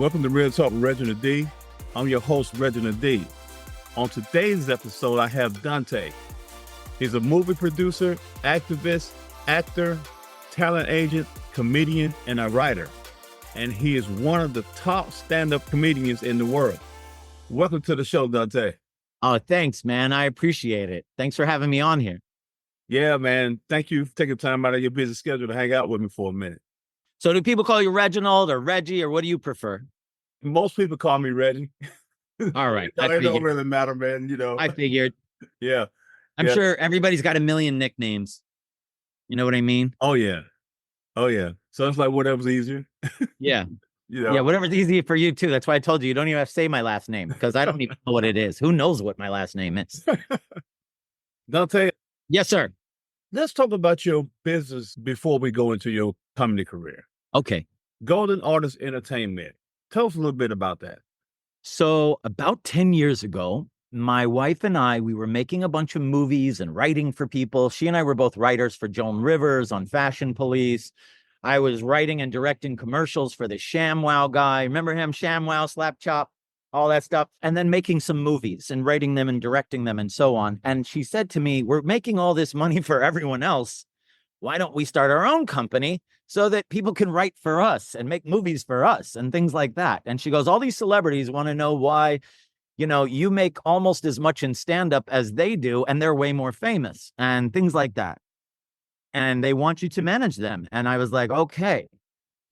Welcome to Real Talk with Reginald D. I'm your host, Reginald D. On today's episode, I have Dante. He's a movie producer, activist, actor, talent agent, comedian, and a writer. And he is one of the top stand-up comedians in the world. Welcome to the show, Dante. Oh, thanks, man. I appreciate it. Thanks for having me on here. Yeah, man. Thank you for taking time out of your busy schedule to hang out with me for a minute. So do people call you Reginald or Reggie, or what do you prefer? Most people call me Reggie. All right. It don't really matter, man. You know. I figured. Yeah. I'm sure everybody's got a million nicknames. You know what I mean? Oh, yeah. Oh, yeah. So it's like whatever's easier. Yeah. You know? Yeah, whatever's easy for you, too. That's why I told you, you don't even have to say my last name, because I don't even know what it is. Who knows what my last name is? Dante. Yes, sir. Let's talk about your business before we go into your comedy career. Okay. Golden Artist Entertainment. Tell us a little bit about that. So about 10 years ago, my wife and I, we were making a bunch of movies and writing for people. She and I were both writers for Joan Rivers on Fashion Police. I was writing and directing commercials for the ShamWow guy. Remember him? ShamWow, Slap Chop, all that stuff. And then making some movies and writing them and directing them and so on. And she said to me, we're making all this money for everyone else. Why don't we start our own company so that people can write for us and make movies for us and things like that? And she goes, all these celebrities want to know why, you know, you make almost as much in stand-up as they do, and they're way more famous and things like that. And they want you to manage them. And I was like, okay.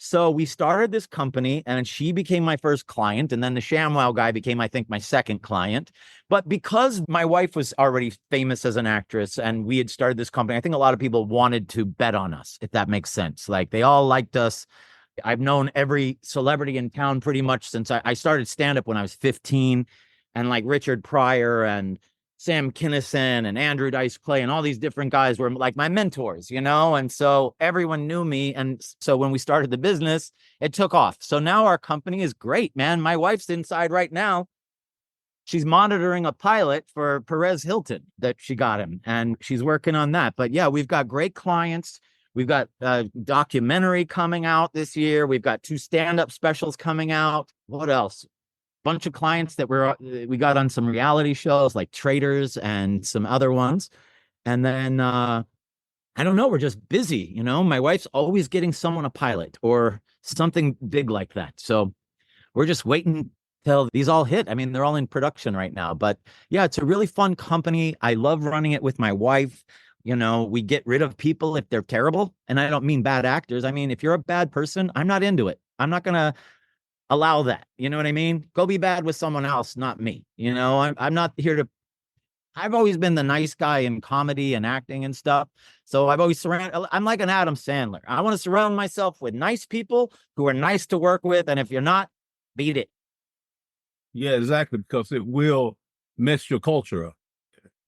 So we started this company, and she became my first client. And then the ShamWow guy became, I think, my second client. But because my wife was already famous as an actress and we had started this company, I think a lot of people wanted to bet on us, if that makes sense. Like, they all liked us. I've known every celebrity in town pretty much since I started stand-up when I was 15. And like Richard Pryor and Sam Kinison and Andrew Dice Clay and all these different guys were like my mentors, you know? And so everyone knew me. And so when we started the business, it took off. So now our company is great, man. My wife's inside right now. She's monitoring a pilot for Perez Hilton that she got him, and she's working on that. But yeah, we've got great clients. We've got a documentary coming out this year. We've got 2 stand-up specials coming out. What else? Bunch of clients that we got on some reality shows like Traders and some other ones. And then I don't know, we're just busy, you know. My wife's always getting someone a pilot or something big like that. So we're just waiting till these all hit. I mean, they're all in production right now. But yeah, it's a really fun company. I love running it with my wife. You know, we get rid of people if they're terrible. And I don't mean bad actors. I mean, if you're a bad person, I'm not into it. I'm not going to allow that. You know what I mean? Go be bad with someone else, not me. You know, I'm not here to, I've always been the nice guy in comedy and acting and stuff. So I've always I'm like an Adam Sandler. I want to surround myself with nice people who are nice to work with. And if you're not, beat it. Yeah, exactly. Because it will mess your culture up.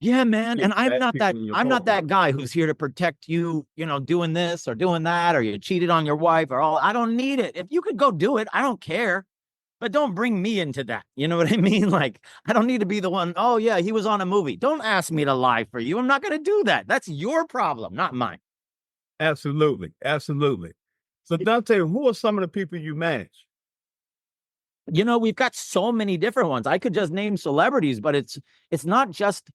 Yeah, man. And I'm not that guy who's here to protect you, you know, doing this or doing that, or you cheated on your wife or all. I don't need it. If you could go do it, I don't care. But don't bring me into that. You know what I mean? Like, I don't need to be the one. Oh, yeah, he was on a movie. Don't ask me to lie for you. I'm not going to do that. That's your problem, not mine. Absolutely. Absolutely. So, Dante, who are some of the people you manage? You know, we've got so many different ones. I could just name celebrities, but it's not just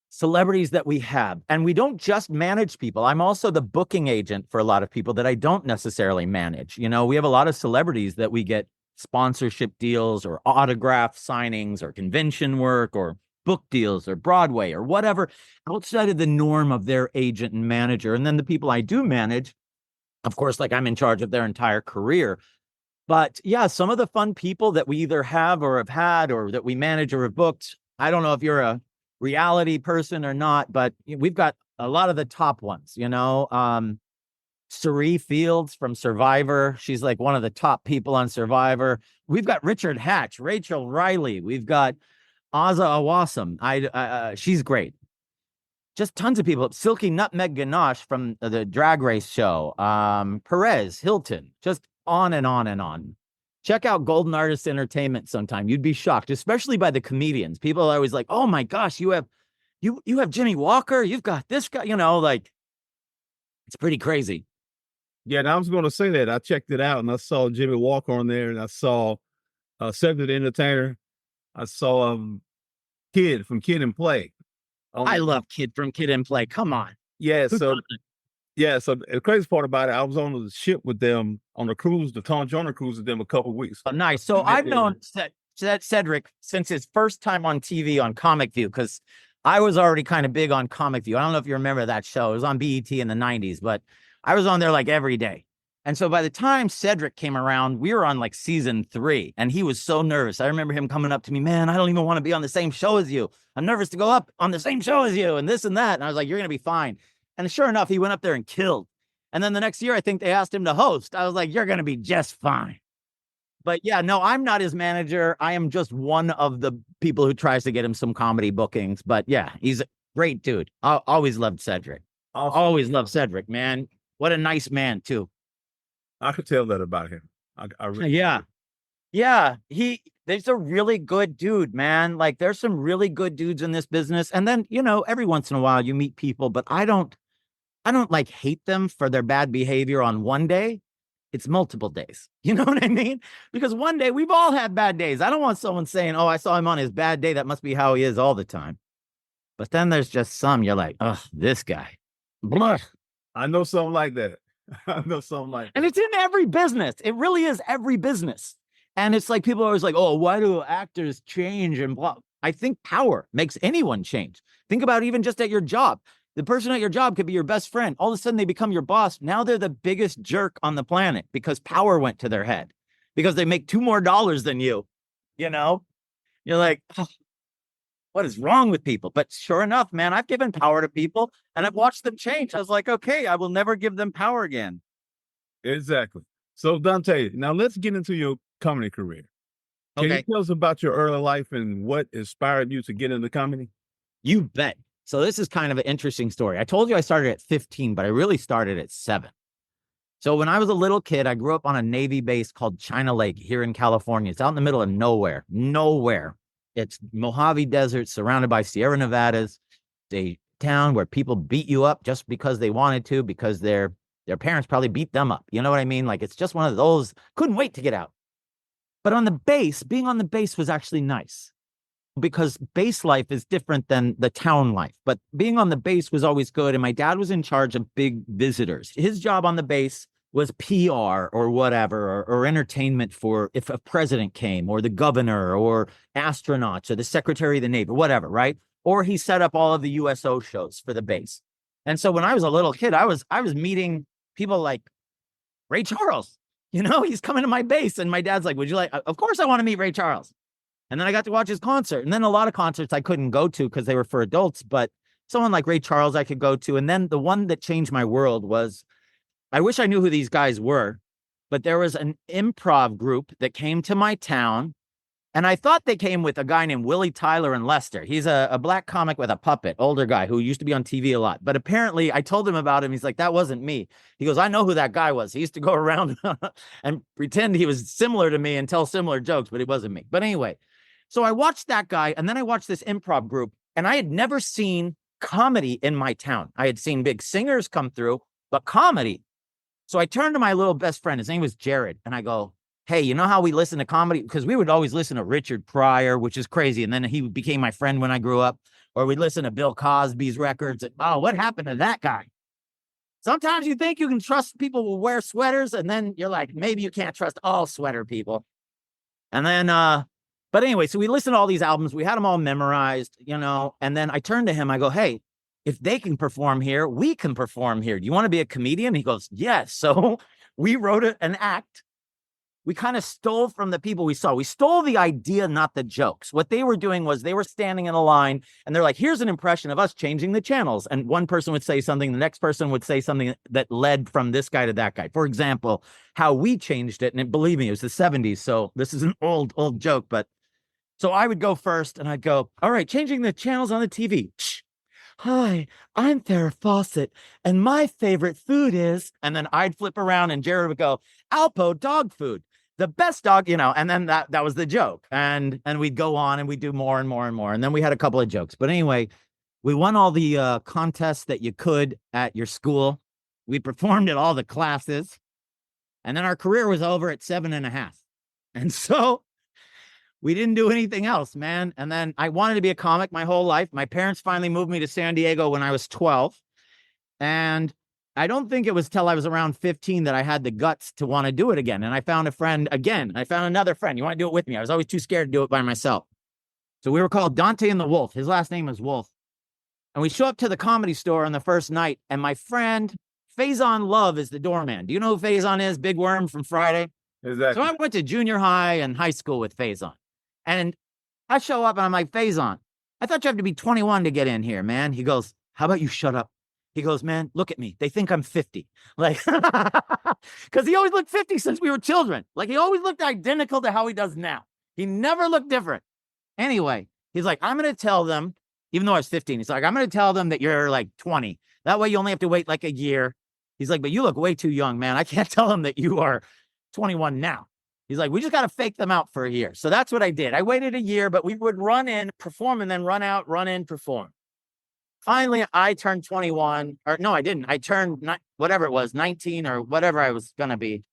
celebrities that we have. And we don't just manage people. I'm also the booking agent for a lot of people that I don't necessarily manage. You know, we have a lot of celebrities that we get sponsorship deals or autograph signings or convention work or book deals or Broadway or whatever outside of the norm of their agent and manager. And then the people I do manage, of course, like I'm in charge of their entire career. But yeah, some of the fun people that we either have or have had or that we manage or have booked. I don't know if you're a reality person or not, but we've got a lot of the top ones, you know. Cerie Fields from Survivor. She's like one of the top people on Survivor. We've got Richard Hatch, Rachel Riley. We've got Aza Awasam. She's great. Just tons of people. Silky Nutmeg Ganache from the Drag Race show. Perez Hilton. Just on and on and on. Check out Golden Artist Entertainment sometime. You'd be shocked, especially by the comedians. People are always like, "Oh my gosh, you have Jimmy Walker. You've got this guy." You know, like, it's pretty crazy. Yeah, and I was going to say that. I checked it out and I saw Jimmy Walker on there and I saw Cedric the Entertainer. I saw Kid from Kid and Play. I love Kid from Kid and Play. Come on. Yeah, Who so doesn't? yeah, so the crazy part about it, I was on the ship with them on the cruise, the Tom Joyner cruise with them a couple of weeks. Oh, nice. So I've known Cedric since his first time on TV on Comic View, because I was already kind of big on Comic View. I don't know if you remember that show. It was on BET in the 90s, but I was on there like every day. And so by the time Cedric came around, we were on like season 3, and he was so nervous. I remember him coming up to me, man, I don't even want to be on the same show as you. I'm nervous to go up on the same show as you and this and that. And I was like, you're going to be fine. And sure enough, he went up there and killed. And then the next year, I think they asked him to host. I was like, you're going to be just fine. But yeah, no, I'm not his manager. I am just one of the people who tries to get him some comedy bookings. But yeah, he's a great dude. I always loved Cedric. Awesome. Always loved Cedric, man. What a nice man, too. I could tell that about him. I really Yeah. Yeah. There's a really good dude, man. Like, there's some really good dudes in this business. And then, every once in a while you meet people, but I don't like hate them for their bad behavior on one day. It's multiple days. You know what I mean? Because one day, we've all had bad days. I don't want someone saying, oh, I saw him on his bad day. That must be how he is all the time. But then there's just some, you're like, oh, this guy. Blah. I know something like that. I know something like that. And it's in every business. It really is every business. And it's like, people are always like, oh, why do actors change and blah? I think power makes anyone change. Think about even just at your job. The person at your job could be your best friend. All of a sudden they become your boss. Now they're the biggest jerk on the planet because power went to their head, because they make $2 more than you. You're like, oh, what is wrong with people? But sure enough, man, I've given power to people and I've watched them change. I was like, okay, I will never give them power again. Exactly. So Dante, now let's get into your comedy career. Can you tell us about your early life and what inspired you to get into comedy? You bet. So this is kind of an interesting story. I told you I started at 15, but I really started at 7. So when I was a little kid, I grew up on a Navy base called China Lake here in California. It's out in the middle of nowhere. It's Mojave Desert, surrounded by Sierra Nevadas, a town where people beat you up just because they wanted to, because their parents probably beat them up. You know what I mean? Like, it's just one of those, couldn't wait to get out. But on the base, being on the base was actually nice, because base life is different than the town life. But being on the base was always good. And my dad was in charge of big visitors. His job on the base was PR or whatever, or entertainment for if a president came, or the governor, or astronauts, or the secretary of the Navy, whatever, right? Or he set up all of the USO shows for the base. And so when I was a little kid, I was meeting people like Ray Charles. He's coming to my base, and my dad's like, would you like, of course I want to meet Ray Charles. And then I got to watch his concert. And then a lot of concerts I couldn't go to because they were for adults, but someone like Ray Charles I could go to. And then the one that changed my world was, I wish I knew who these guys were, but there was an improv group that came to my town. And I thought they came with a guy named Willie Tyler in Leicester. He's a black comic with a puppet, older guy who used to be on TV a lot. But apparently I told him about him. He's like, that wasn't me. He goes, I know who that guy was. He used to go around and pretend he was similar to me and tell similar jokes, but it wasn't me. But anyway, so I watched that guy, and then I watched this improv group, and I had never seen comedy in my town. I had seen big singers come through, but comedy. So I turned to my little best friend. His name was Jared. And I go, hey, you know how we listen to comedy? Because we would always listen to Richard Pryor, which is crazy. And then he became my friend when I grew up. Or we'd listen to Bill Cosby's records. And, oh, what happened to that guy? Sometimes you think you can trust people who wear sweaters, and then you're like, maybe you can't trust all sweater people. And then, but anyway, so we listened to all these albums. We had them all memorized, and then I turned to him. I go, hey, if they can perform here, we can perform here. Do you want to be a comedian? He goes, yes. So we wrote an act. We kind of stole from the people we saw. We stole the idea, not the jokes. What they were doing was they were standing in a line, and they're like, here's an impression of us changing the channels. And one person would say something, the next person would say something that led from this guy to that guy. For example, how we changed it. And believe me, it was the 70s. So this is an old joke. But so I would go first, and I'd go, all right, changing the channels on the TV. Shh. Hi, I'm Farrah Fawcett, and my favorite food is, and then I'd flip around and Jared would go, Alpo dog food, the best dog, and then that was the joke. And we'd go on and we'd do more and more and more. And then we had a couple of jokes. But anyway, we won all the contests that you could at your school. We performed at all the classes. And then our career was over at 7.5. And so we didn't do anything else, man. And then I wanted to be a comic my whole life. My parents finally moved me to San Diego when I was 12. And I don't think it was till I was around 15 that I had the guts to want to do it again. And I found a friend again. I found another friend. You want to do it with me? I was always too scared to do it by myself. So we were called Dante and the Wolf. His last name was Wolf. And we show up to the Comedy Store on the first night. And my friend, Faison Love, is the doorman. Do you know who Faison is? Big Worm from Friday. Exactly. So I went to junior high and high school with Faison. And I show up and I'm like, Faison, I thought you have to be 21 to get in here, man. He goes, how about you shut up? He goes, man, look at me. They think I'm 50. Like, because he always looked 50 since we were children. Like, he always looked identical to how he does now. He never looked different. Anyway, he's like, I'm going to tell them, even though I was 15, he's like, I'm going to tell them that you're like 20. That way you only have to wait like a year. He's like, but you look way too young, man. I can't tell them that you are 21 now. He's like, we just got to fake them out for a year. So that's what I did. I waited a year, but we would run in, perform, and then run out, run in, perform. Finally, I turned 21, or no, I didn't. I turned whatever it was, 19 or whatever I was going to be,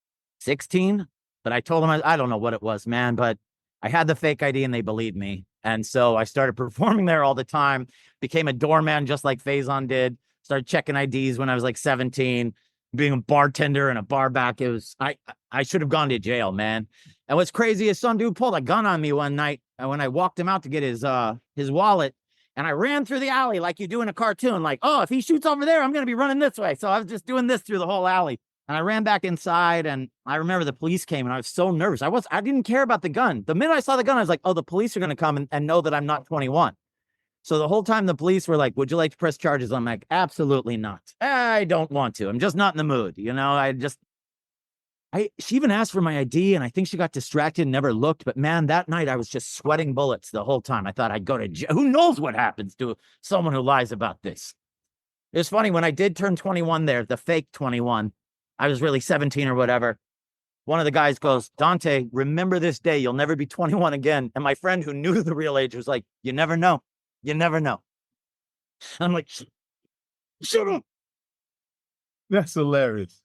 16. But I told them, I don't know what it was, man, but I had the fake ID and they believed me. And so I started performing there all the time, became a doorman just like Faison did, started checking IDs when I was like 17, being a bartender and a bar back. It was, I should have gone to jail, man. And what's crazy is some dude pulled a gun on me one night when I walked him out to get his wallet. And I ran through the alley like you do in a cartoon, like, oh, if he shoots over there, I'm going to be running this way. So I was just doing this through the whole alley. And I ran back inside, and I remember the police came, and I was so nervous. I didn't care about the gun. The minute I saw the gun, I was like, oh, the police are going to come and know that I'm not 21. So the whole time the police were like, would you like to press charges? I'm like, absolutely not. I don't want to. I'm just not in the mood. You know, she even asked for my ID, and I think she got distracted and never looked. But man, that night I was just sweating bullets the whole time. I thought I'd go to jail. Who knows what happens to someone who lies about this? It was funny when I did turn 21 there, the fake 21. I was really 17 or whatever. One of the guys goes, Dante, remember this day. You'll never be 21 again. And my friend who knew the real age was like, you never know. You never know. And I'm like, shut up. That's hilarious.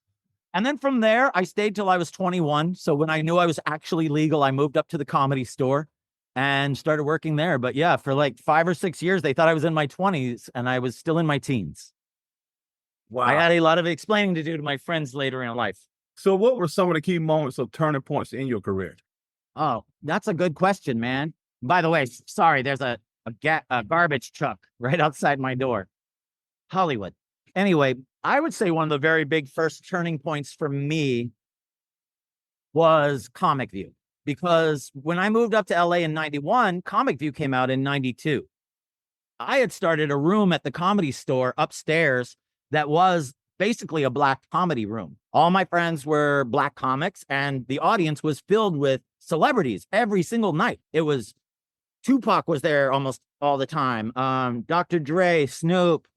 And then from there, I stayed till I was 21. So when I knew I was actually legal, I moved up to the Comedy Store and started working there. But yeah, for like 5 or 6 years, they thought I was in my 20s and I was still in my teens. Wow. I had a lot of explaining to do to my friends later in life. So what were some of the key moments of turning points in your career? Oh, that's a good question, man. By the way, sorry, there's a garbage truck right outside my door. Hollywood. Anyway, I would say one of the very big first turning points for me was Comic View. Because when I moved up to LA in 91, Comic View came out in 92. I had started a room at the Comedy Store upstairs that was basically a black comedy room. All my friends were black comics, and the audience was filled with celebrities every single night. It was Tupac was there almost all the time. Dr. Dre, Snoop.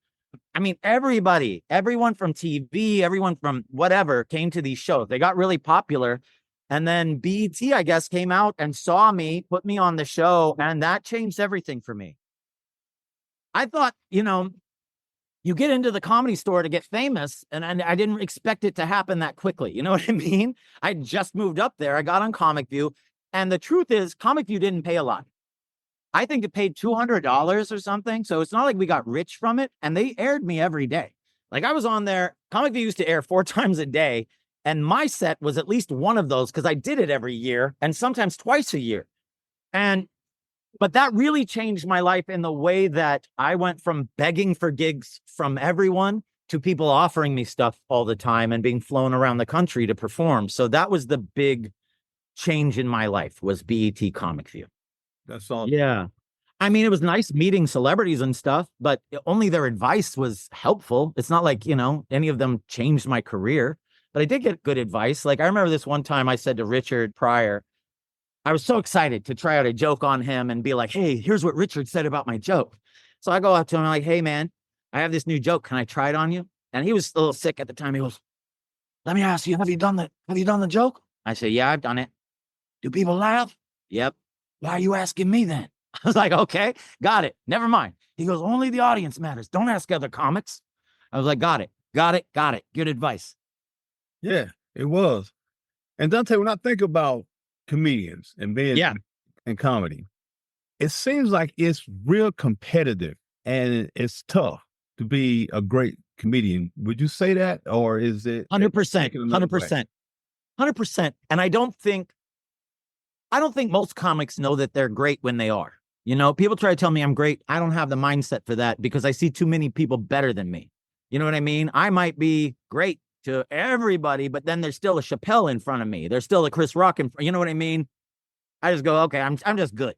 I mean, everyone from TV, everyone from whatever came to these shows. They got really popular. And then BET, I guess, came out and saw me, put me on the show, and that changed everything for me. I thought, you get into the Comedy Store to get famous, and I didn't expect it to happen that quickly. You know what I mean? I just moved up there. I got on Comic View, and the truth is, Comic View didn't pay a lot. I think it paid $200 or something, so it's not like we got rich from it, and they aired me every day. Like, I was on there. Comic View used to air 4 times a day, and my set was at least one of those because I did it every year and sometimes twice a year. But that really changed my life in the way that I went from begging for gigs from everyone to people offering me stuff all the time and being flown around the country to perform. So that was the big change in my life, was BET Comic View. That's all. Yeah. I mean, it was nice meeting celebrities and stuff, but only their advice was helpful. It's not like, any of them changed my career, but I did get good advice. Like, I remember this one time I said to Richard Pryor, I was so excited to try out a joke on him and be like, hey, here's what Richard said about my joke. So I go up to him like, hey, man, I have this new joke. Can I try it on you? And he was a little sick at the time. He goes, let me ask you, have you done the joke? I say, yeah, I've done it. Do people laugh? Yep. Why are you asking me then? I was like, okay, got it. Never mind. He goes, only the audience matters. Don't ask other comics. I was like, got it. Good advice. Yeah, it was. And Dante, when I think about comedians and being Yeah. in comedy, it seems like it's real competitive and it's tough to be a great comedian. Would you say that, or is it 100%, another way? 100%, 100%. And I don't think most comics know that they're great when they are. You know, people try to tell me I'm great. I don't have the mindset for that because I see too many people better than me. You know what I mean? I might be great to everybody, but then there's still a Chappelle in front of me. There's still a Chris Rock in front. You know what I mean? I just go, okay, I'm just good.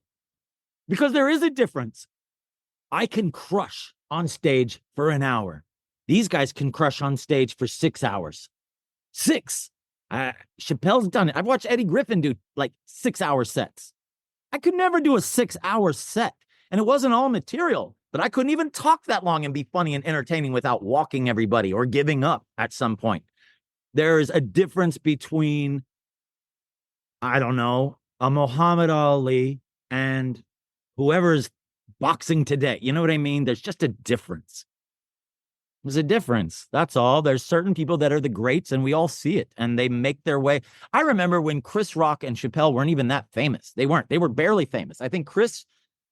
Because there is a difference. I can crush on stage for an hour. These guys can crush on stage for 6 hours. 6. Chappelle's done it. I've watched Eddie Griffin do like 6-hour sets. I could never do a 6-hour set. And it wasn't all material, but I couldn't even talk that long and be funny and entertaining without walking everybody or giving up at some point. There's a difference between, I don't know, a Muhammad Ali and whoever's boxing today. You know what I mean? There's just a difference. There's a difference. That's all. There's certain people that are the greats, and we all see it, and they make their way. I remember when Chris Rock and Chappelle weren't even that famous. They weren't. They were barely famous. I think Chris,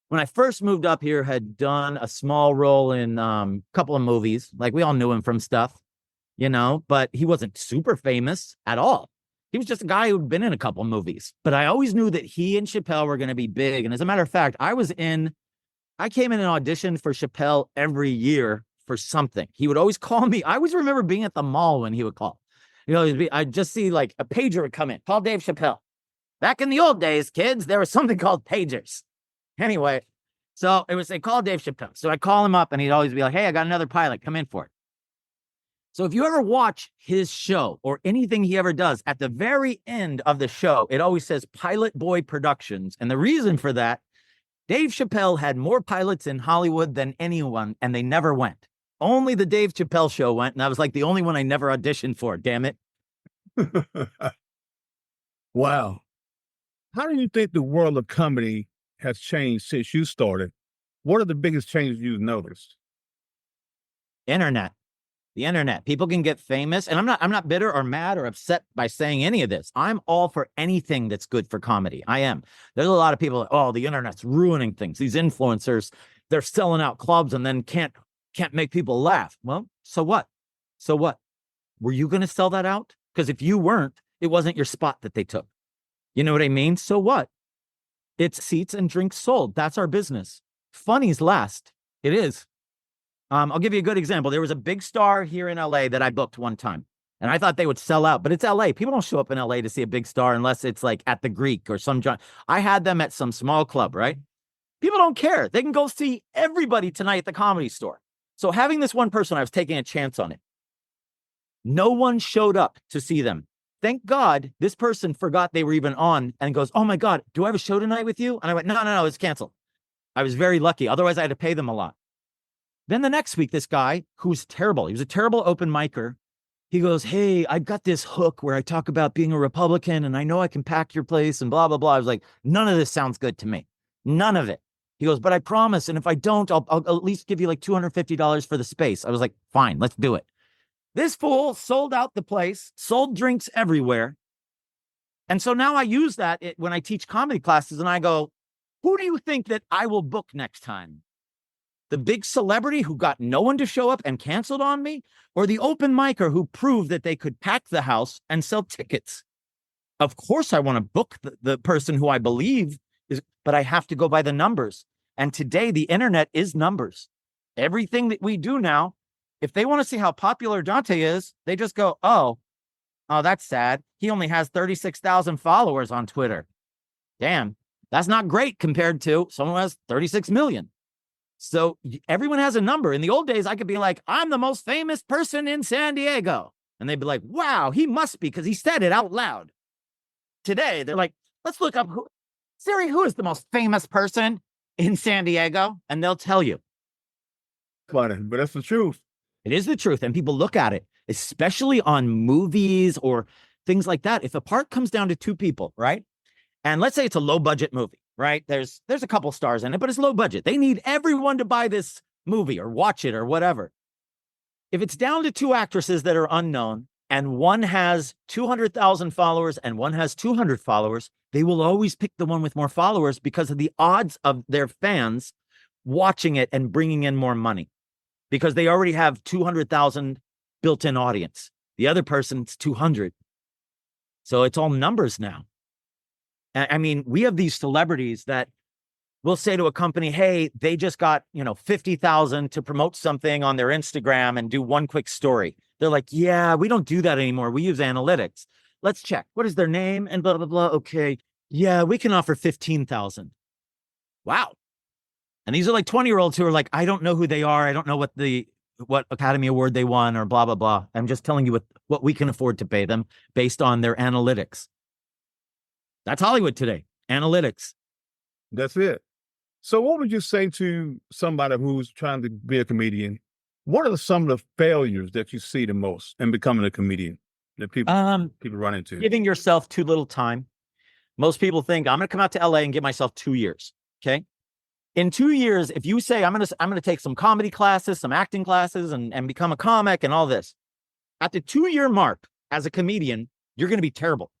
when I first moved up here, had done a small role in a couple of movies. Like, we all knew him from stuff, you know, but he wasn't super famous at all. He was just a guy who'd been in a couple of movies. But I always knew that he and Chappelle were going to be big. And as a matter of fact, I came in and auditioned for Chappelle every year for something. He would always call me. I always remember being at the mall when he would call. You know, I'd just see like a pager would come in. Call Dave Chappelle. Back in the old days, kids, there was something called pagers. Anyway, so it was, they called Dave Chappelle. So I call him up and he'd always be like, hey, I got another pilot. Come in for it. So if you ever watch his show or anything he ever does, at the very end of the show, it always says Pilot Boy Productions. And the reason for that, Dave Chappelle had more pilots in Hollywood than anyone, and they never went. Only the Dave Chappelle show went, and I was like the only one I never auditioned for, damn it. Wow. How do you think the world of comedy has changed since you started? What are the biggest changes you've noticed? Internet. The internet. People can get famous, and I'm not bitter or mad or upset by saying any of this. I'm all for anything that's good for comedy. I am. There's a lot of people, oh, the internet's ruining things. These influencers, they're selling out clubs and then can't make people laugh. Well, so what? So what? Were you going to sell that out? Because if you weren't, it wasn't your spot that they took. You know what I mean? So what? It's seats and drinks sold. That's our business. Funny's last. It is. I'll give you a good example. There was a big star here in LA that I booked one time, and I thought they would sell out, but it's LA. People don't show up in LA to see a big star unless it's like at the Greek or some giant. I had them at some small club, right? People don't care. They can go see everybody tonight at the Comedy Store. So having this one person, I was taking a chance on it. No one showed up to see them. Thank God this person forgot they were even on and goes, oh my God, do I have a show tonight with you? And I went, no, it's canceled. I was very lucky. Otherwise, I had to pay them a lot. Then the next week, this guy who's terrible, he was a terrible open micer. He goes, hey, I've got this hook where I talk about being a Republican and I know I can pack your place and blah, blah, blah. I was like, none of this sounds good to me. None of it. He goes, but I promise. And if I don't, I'll at least give you like $250 for the space. I was like, fine, let's do it. This fool sold out the place, sold drinks everywhere. And so now I use that when I teach comedy classes and I go, who do you think that I will book next time? The big celebrity who got no one to show up and canceled on me, or the open micer who proved that they could pack the house and sell tickets? Of course, I want to book the person who I believe is, but I have to go by the numbers. And today, the internet is numbers. Everything that we do now, if they want to see how popular Dante is, they just go, oh, that's sad. He only has 36,000 followers on Twitter. Damn, that's not great compared to someone who has 36 million. So everyone has a number. In the old days, I could be like, I'm the most famous person in San Diego. And they'd be like, wow, he must be because he said it out loud. Today, they're like, let's look up Siri, who is the most famous person in San Diego? And they'll tell you. Funny, but that's the truth. It is the truth. And people look at it, especially on movies or things like that. If a part comes down to two people, right? And let's say it's a low budget movie, right? There's a couple stars in it, but it's low budget. They need everyone to buy this movie or watch it or whatever. If it's down to two actresses that are unknown and one has 200,000 followers and one has 200 followers, they will always pick the one with more followers because of the odds of their fans watching it and bringing in more money, because they already have 200,000 built-in audience. The other person's 200. So it's all numbers now. I mean, we have these celebrities that will say to a company, hey, they just got, 50,000 to promote something on their Instagram and do one quick story. They're like, yeah, we don't do that anymore. We use analytics. Let's check. What is their name? And blah, blah, blah. Okay. Yeah, we can offer 15,000. Wow. And these are like 20-year-olds who are like, I don't know who they are. I don't know what Academy Award they won or blah, blah, blah. I'm just telling you what we can afford to pay them based on their analytics. That's Hollywood today. Analytics. That's it. So what would you say to somebody who's trying to be a comedian? What are some of the failures that you see the most in becoming a comedian that people run into? Giving yourself too little time. Most people think I'm going to come out to LA and give myself 2 years. Okay. In 2 years, if you say I'm going to take some comedy classes, some acting classes and become a comic and all this, at the 2-year mark as a comedian, you're going to be terrible.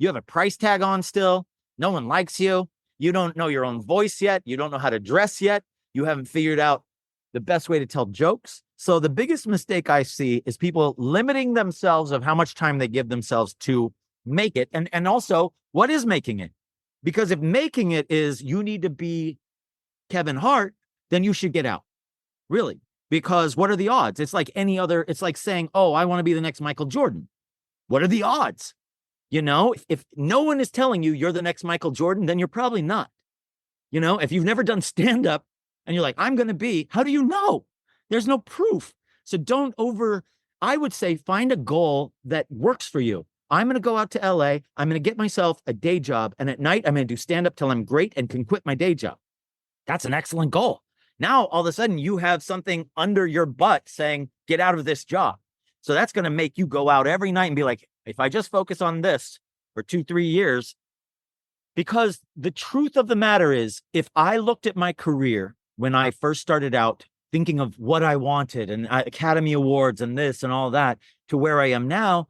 You have a price tag on still. No one likes you. You don't know your own voice yet. You don't know how to dress yet. You haven't figured out the best way to tell jokes. So the biggest mistake I see is people limiting themselves of how much time they give themselves to make it. And also, what is making it? Because if making it is you need to be Kevin Hart, then you should get out. Really. Because what are the odds? It's like any other, it's like saying, oh, I want to be the next Michael Jordan. What are the odds? If no one is telling you you're the next Michael Jordan, then you're probably not. If you've never done stand-up and you're like, I'm going to be, how do you know? There's no proof. So I would say find a goal that works for you. I'm going to go out to LA. I'm going to get myself a day job. And at night, I'm going to do stand-up till I'm great and can quit my day job. That's an excellent goal. Now, all of a sudden, you have something under your butt saying, get out of this job. So that's going to make you go out every night and be like, if I just focus on this for 2-3 years, because the truth of the matter is, if I looked at my career when I first started out thinking of what I wanted and Academy Awards and this and all that to where I am now,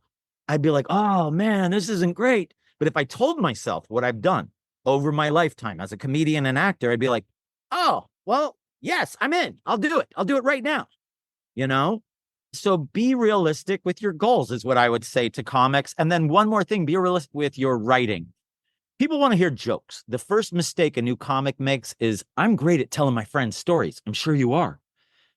I'd be like, oh man, this isn't great. But if I told myself what I've done over my lifetime as a comedian and actor, I'd be like, oh, well, yes, I'm in. I'll do it. I'll do it right now. So be realistic with your goals is what I would say to comics. And then one more thing, be realistic with your writing. People want to hear jokes. The first mistake a new comic makes is, I'm great at telling my friends stories. I'm sure you are.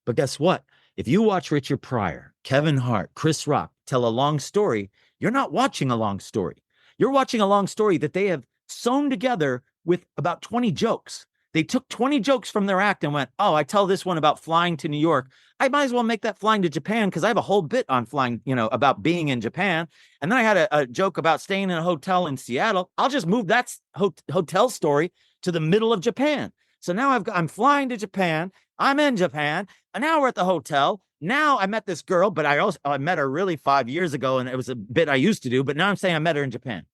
But guess what? If you watch Richard Pryor, Kevin Hart, Chris Rock tell a long story, you're not watching a long story. You're watching a long story that they have sewn together with about 20 jokes. They took 20 jokes from their act and went, oh, I tell this one about flying to New York. I might as well make that flying to Japan because I have a whole bit on flying, about being in Japan. And then I had a joke about staying in a hotel in Seattle. I'll just move that hotel story to the middle of Japan. So now I'm flying to Japan. I'm in Japan. And now we're at the hotel. Now I met this girl, but I met her really 5 years ago. And it was a bit I used to do. But now I'm saying I met her in Japan.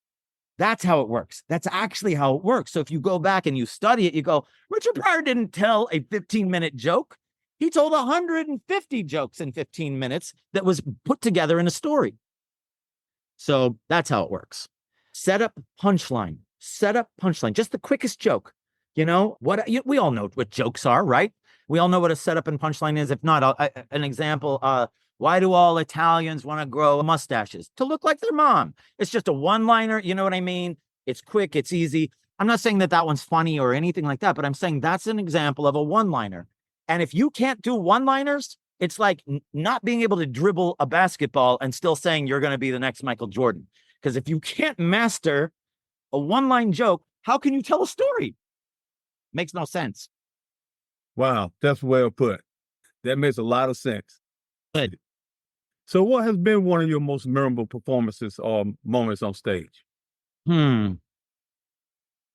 That's how it works. That's actually how it works. So if you go back and you study it, you go, Richard Pryor didn't tell a 15-minute joke. He told 150 jokes in 15 minutes that was put together in a story. So that's how it works. Set up punchline. Just the quickest joke. We all know what jokes are, right? We all know what a setup and punchline is. If not, an example, why do all Italians want to grow mustaches? To look like their mom. It's just a one-liner. You know what I mean? It's quick. It's easy. I'm not saying that one's funny or anything like that, but I'm saying that's an example of a one-liner. And if you can't do one-liners, it's like not being able to dribble a basketball and still saying you're going to be the next Michael Jordan. Because if you can't master a one-line joke, how can you tell a story? Makes no sense. Wow, that's well put. That makes a lot of sense. Good. So what has been one of your most memorable performances or moments on stage?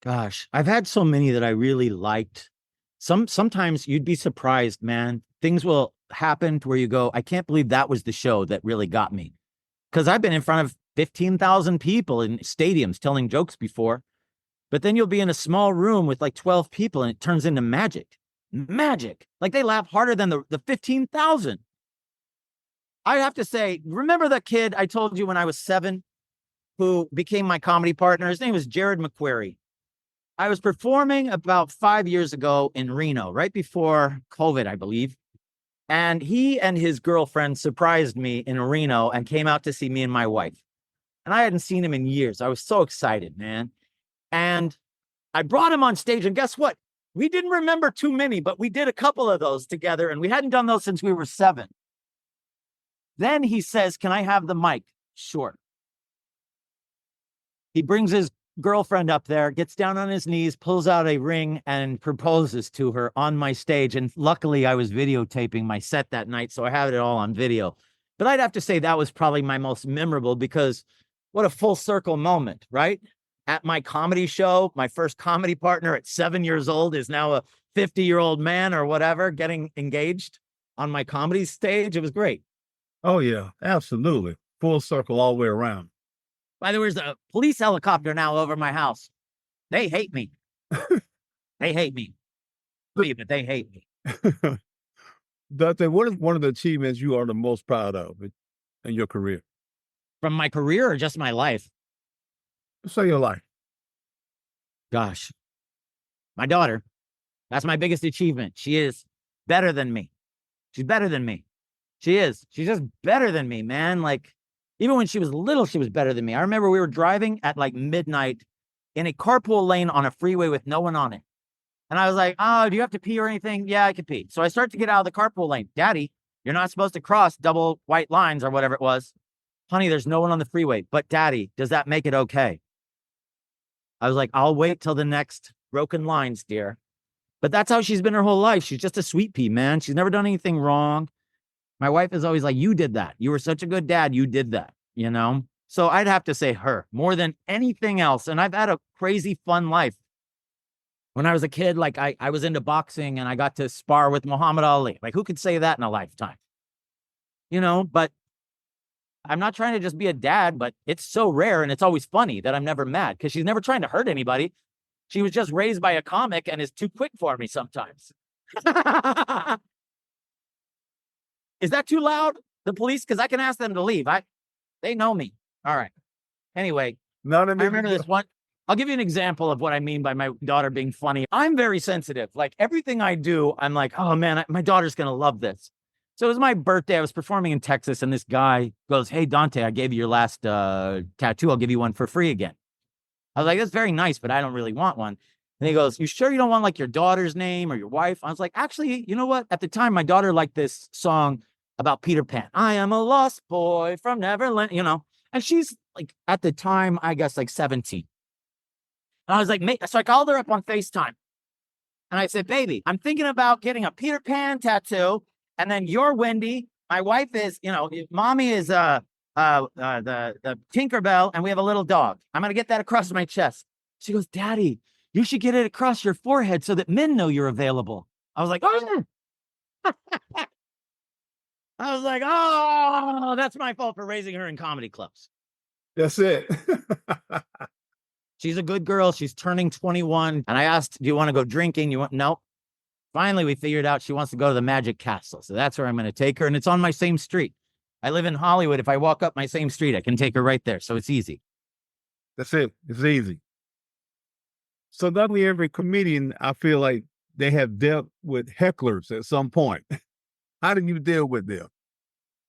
Gosh, I've had so many that I really liked. Sometimes you'd be surprised, man. Things will happen to where you go, I can't believe that was the show that really got me. Because I've been in front of 15,000 people in stadiums telling jokes before. But then you'll be in a small room with like 12 people and it turns into magic. Magic. Like they laugh harder than the 15,000. I have to say, remember that kid I told you when I was 7 who became my comedy partner? His name was Jared McQuarrie. I was performing about 5 years ago in Reno, right before COVID, I believe. And he and his girlfriend surprised me in Reno and came out to see me and my wife. And I hadn't seen him in years. I was so excited, man. And I brought him on stage, and guess what? We didn't remember too many, but we did a couple of those together, and we hadn't done those since we were 7. Then he says, "Can I have the mic?" Sure. He brings his girlfriend up there, gets down on his knees, pulls out a ring, and proposes to her on my stage. And luckily, I was videotaping my set that night, so I have it all on video. But I'd have to say that was probably my most memorable, because what a full circle moment, right? At my comedy show, my first comedy partner at 7 years old is now a 50-year-old man or whatever, getting engaged on my comedy stage. It was great. Oh, yeah, absolutely. Full circle all the way around. By the way, there's a police helicopter now over my house. They hate me. They hate me. But they hate me. Dante, what is one of the achievements you are the most proud of in your career? From my career or just my life? Say your life. Gosh, my daughter. That's my biggest achievement. She is better than me. She's better than me. She is. She's just better than me, man. Like, even when she was little, she was better than me. I remember we were driving at like midnight in a carpool lane on a freeway with no one on it. And I was like, "Oh, do you have to pee or anything?" "Yeah, I can pee." So I start to get out of the carpool lane. "Daddy, you're not supposed to cross double white lines," or whatever it was. "Honey, there's no one on the freeway." "But Daddy, does that make it okay?" I was like, "I'll wait till the next broken lines, dear." But that's how she's been her whole life. She's just a sweet pea, man. She's never done anything wrong. My wife is always like, "You did that. You were such a good dad. You did that," you know? So I'd have to say her more than anything else. And I've had a crazy fun life. When I was a kid, like I was into boxing and I got to spar with Muhammad Ali. Like, who could say that in a lifetime? You know, but I'm not trying to just be a dad, but it's so rare and it's always funny that I'm never mad because she's never trying to hurt anybody. She was just raised by a comic and is too quick for me sometimes. Is that too loud? The police? Because I can ask them to leave. They know me. All right. Anyway, I remember this one. I'll give you an example of what I mean by my daughter being funny. I'm very sensitive. Like, everything I do, I'm like, "Oh man, my daughter's going to love this." So it was my birthday. I was performing in Texas, and this guy goes, "Hey, Dante, I gave you your last tattoo. I'll give you one for free again." I was like, "That's very nice, but I don't really want one." And he goes, "You sure you don't want like your daughter's name or your wife?" I was like, "Actually, you know what? At the time, my daughter liked this song about Peter Pan. I am a lost boy from Neverland, you know." And she's like, at the time, I guess like 17. And I was like, so I called her up on FaceTime. And I said, "Baby, I'm thinking about getting a Peter Pan tattoo. And then you're Wendy. My wife is, mommy is the Tinkerbell, and we have a little dog. I'm gonna get that across my chest." She goes, "Daddy, you should get it across your forehead so that men know you're available." I was like, "Oh." I was like, "Oh, that's my fault for raising her in comedy clubs." That's it. She's a good girl. She's turning 21. And I asked, "Do you want to go drinking?" No. Finally, we figured out she wants to go to the Magic Castle. So that's where I'm going to take her. And it's on my same street. I live in Hollywood. If I walk up my same street, I can take her right there. So it's easy. That's it. It's easy. So not only every comedian, I feel like they have dealt with hecklers at some point. How do you deal with them?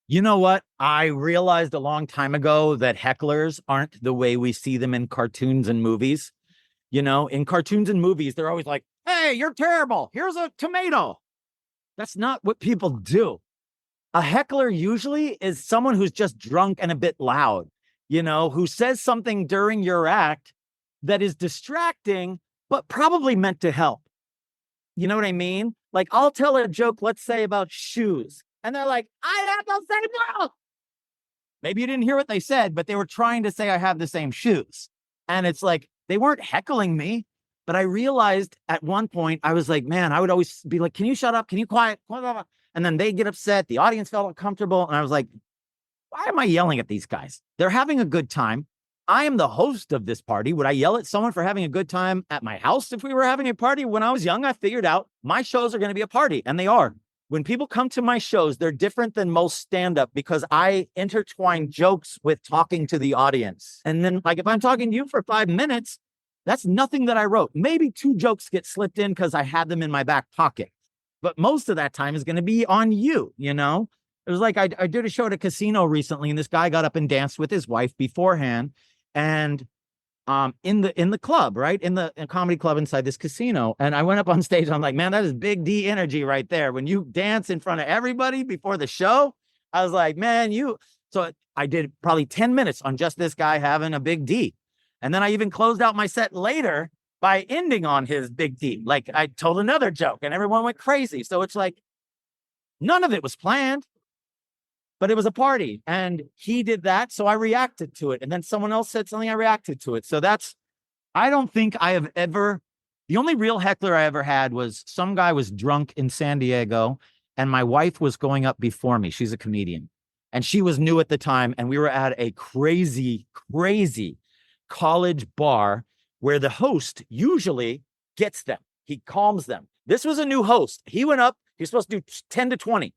You know what? I realized a long time ago that hecklers aren't the way we see them in cartoons and movies. You know, in cartoons and movies, they're always like, "Hey, you're terrible. Here's a tomato." That's not what people do. A heckler usually is someone who's just drunk and a bit loud, who says something during your act that is distracting, but probably meant to help. You know what I mean? Like, I'll tell a joke, let's say about shoes. And they're like, "I have the same shoes." Maybe you didn't hear what they said, but they were trying to say I have the same shoes. And it's like, they weren't heckling me. But I realized at one point, I was like, man, I would always be like, "Can you shut up? Can you quiet?" And then they get upset. The audience felt uncomfortable. And I was like, why am I yelling at these guys? They're having a good time. I am the host of this party. Would I yell at someone for having a good time at my house if we were having a party? When I was young, I figured out my shows are going to be a party, and they are. when people come to my shows, they're different than most stand-up because I intertwine jokes with talking to the audience. And then, like, if I'm talking to you for 5 minutes, that's nothing that I wrote. Maybe 2 jokes get slipped in because I had them in my back pocket. But most of that time is going to be on you, you know? It was like I did a show at a casino recently, and this guy got up and danced with his wife beforehand. And in the club, right? In the comedy club inside this casino. And I went up on stage. I'm like, man, that is big D energy right there. When you dance in front of everybody before the show, I was like, man, so I did probably 10 minutes on just this guy having a big D. And then I even closed out my set later by ending on his big D. Like, I told another joke and everyone went crazy. So it's like, none of it was planned, but it was a party and he did that. So I reacted to it. And then someone else said something, I reacted to it. So I don't think I have ever, the only real heckler I ever had was some guy was drunk in San Diego and my wife was going up before me. She's a comedian and she was new at the time. And we were at a crazy, crazy college bar where the host usually gets them. He calms them. This was a new host. He went up, he was supposed to do 10 to 20.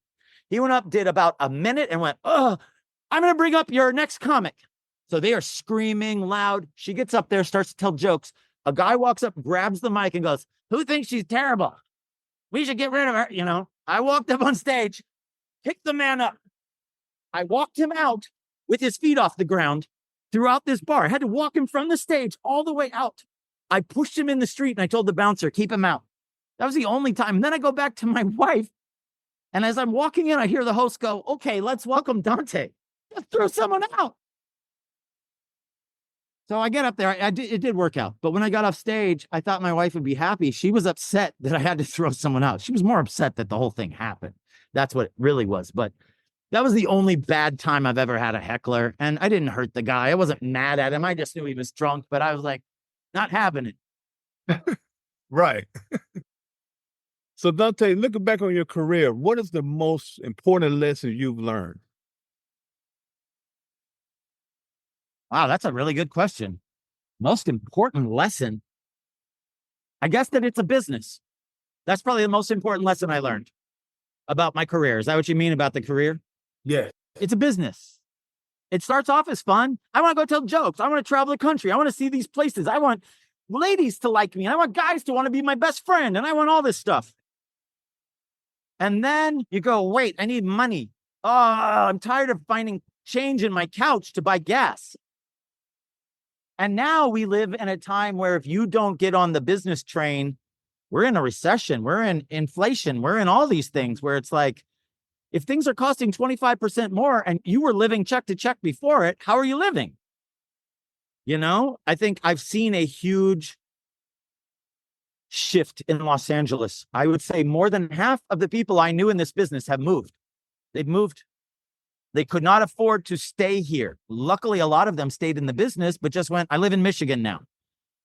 He went up, did about a minute and went, oh, I'm going to bring up your next comic. So they are screaming loud. She gets up there, starts to tell jokes. A guy walks up, grabs the mic and goes, who thinks she's terrible? We should get rid of her. You know, I walked up on stage, picked the man up. I walked him out with his feet off the ground throughout this bar. I had to walk him from the stage all the way out. I pushed him in the street and I told the bouncer, keep him out. That was the only time. And then I go back to my wife. And as I'm walking in, I hear the host go, okay, let's welcome Dante. Let's throw someone out. So I get up there. It did work out. But when I got off stage, I thought my wife would be happy. She was upset that I had to throw someone out. She was more upset that the whole thing happened. That's what it really was. But that was the only bad time I've ever had a heckler. And I didn't hurt the guy. I wasn't mad at him. I just knew he was drunk. But I was like, not having it. Right. So Dante, looking back on your career, what is the most important lesson you've learned? Wow, that's a really good question. Most important lesson, I guess that it's a business. That's probably the most important lesson I learned about my career. Is that what you mean about the career? Yeah. It's a business. It starts off as fun. I want to go tell jokes. I want to travel the country. I want to see these places. I want ladies to like me. I want guys to want to be my best friend. And I want all this stuff. And then you go, wait, I need money. Oh, I'm tired of finding change in my couch to buy gas. And now we live in a time where if you don't get on the business train, we're in a recession, we're in inflation, we're in all these things where it's like, if things are costing 25% more and you were living check to check before it, how are you living? You know, I think I've seen a huge shift in Los Angeles. I would say more than half of the people I knew in this business have moved. They've moved. They could not afford to stay here. Luckily, a lot of them stayed in the business, but just went, I live in Michigan now.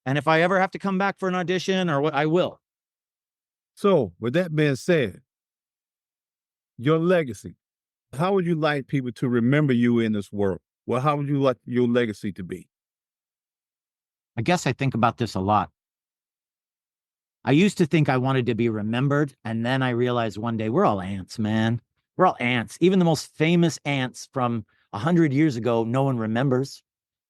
And if I ever have to come back for an audition or what, I will. So with that being said, your legacy, how would you like people to remember you in this world? Well, how would you like your legacy to be? I guess I think about this a lot. I used to think I wanted to be remembered. And then I realized one day we're all ants, man. We're all ants. Even the most famous ants from 100 years ago, no one remembers,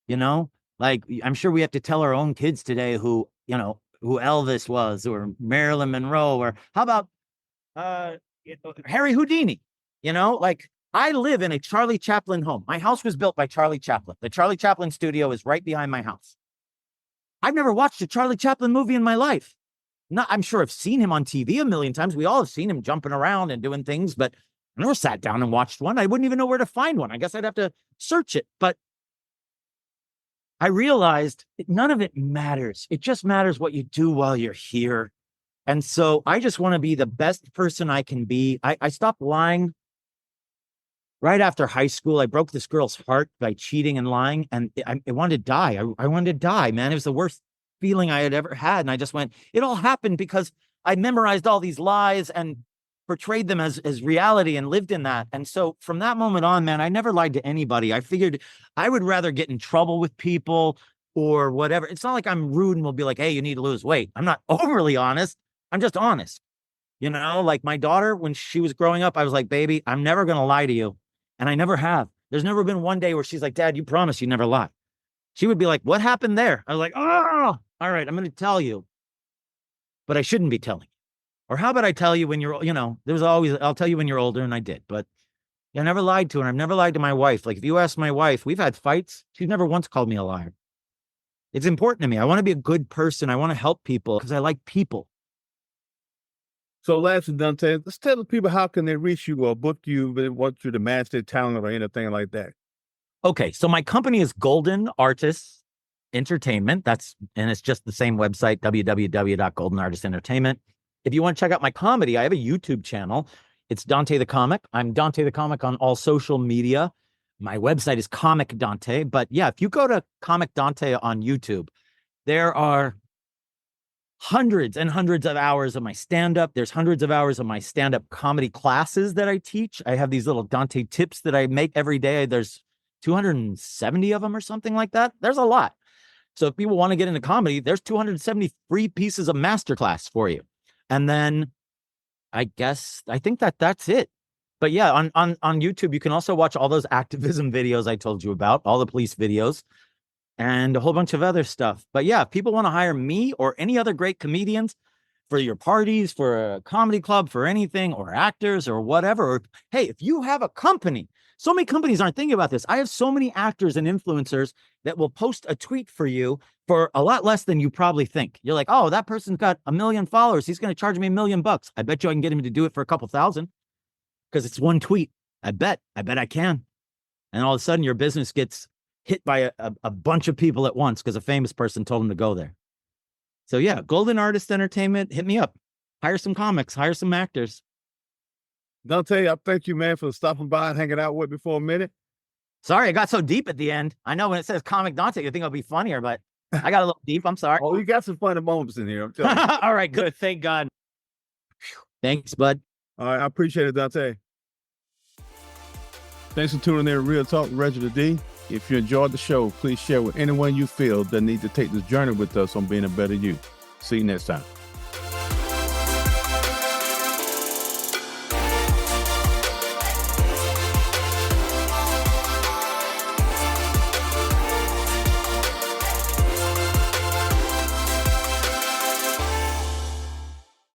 you know, like I'm sure we have to tell our own kids today who, you know, who Elvis was or Marilyn Monroe, or how about Harry Houdini, you know, like I live in a Charlie Chaplin home. My house was built by Charlie Chaplin. The Charlie Chaplin studio is right behind my house. I've never watched a Charlie Chaplin movie in my life. I'm sure I've seen him on TV a million times. We all have seen him jumping around and doing things, but I never sat down and watched one. I wouldn't even know where to find one. I guess I'd have to search it. But I realized none of it matters. It just matters what you do while you're here. And so I just want to be the best person I can be. I stopped lying right after high school. I broke this girl's heart by cheating and lying, and I wanted to die. I wanted to die, man. It was the worst feeling I had ever had. And I just went, it all happened because I memorized all these lies and portrayed them as reality and lived in that. And so from that moment on, man, I never lied to anybody. I figured I would rather get in trouble with people or whatever. It's not like I'm rude and will be like, hey, you need to lose weight. I'm not overly honest. I'm just honest. Like my daughter, when she was growing up, I was like, baby, I'm never going to lie to you. And I never have. There's never been one day where she's like, Dad, you promise you never lie. She would be like, what happened there? I was like, oh, all right, I'm going to tell you, but I shouldn't be telling you. Or how about I tell you when you're, there's always, I'll tell you when you're older. And I did, but I never lied to her. I've never lied to my wife. Like if you ask my wife, we've had fights. She's never once called me a liar. It's important to me. I want to be a good person. I want to help people because I like people. So lastly, Dante, let's tell the people how can they reach you or book you, they want you to match their talent or anything like that. Okay, so my company is Golden Artists Entertainment. And it's just the same website, www.goldenartistentertainment. If you want to check out my comedy, I have a YouTube channel. It's Dante the Comic. I'm Dante the Comic on all social media. My website is Comic Dante. But yeah, if you go to Comic Dante on YouTube, there are hundreds and hundreds of hours of my stand-up. There's hundreds of hours of my stand-up comedy classes that I teach. I have these little Dante tips that I make every day. There's 270 of them or something like that. There's a lot. So if people want to get into comedy, there's 270 free pieces of masterclass for you. And then I think that's it. But yeah, on YouTube, you can also watch all those activism videos I told you about, all the police videos, and a whole bunch of other stuff. But yeah, if people want to hire me or any other great comedians for your parties, for a comedy club, for anything, or actors or whatever, or hey, if you have a company, so many companies aren't thinking about this. I have so many actors and influencers that will post a tweet for you for a lot less than you probably think. You're like, oh, that person's got 1 million followers. He's going to charge me $1 million. I bet you I can get him to do it for a couple thousand because it's one tweet. I bet I can. And all of a sudden your business gets hit by a bunch of people at once because a famous person told him to go there. So yeah, Golden Artist Entertainment, hit me up. Hire some comics, hire some actors. Dante, I thank you, man, for stopping by and hanging out with me for a minute. Sorry, I got so deep at the end. I know when it says Comic Dante, you think it'll be funnier, but I got a little deep. I'm sorry. Oh, you got some funny moments in here. I'm telling you. All right, good. Thank God. Thanks, bud. All right, I appreciate it, Dante. Thanks for tuning in to Real Talk with Reginald D. If you enjoyed the show, please share with anyone you feel that needs to take this journey with us on being a better you. See you next time.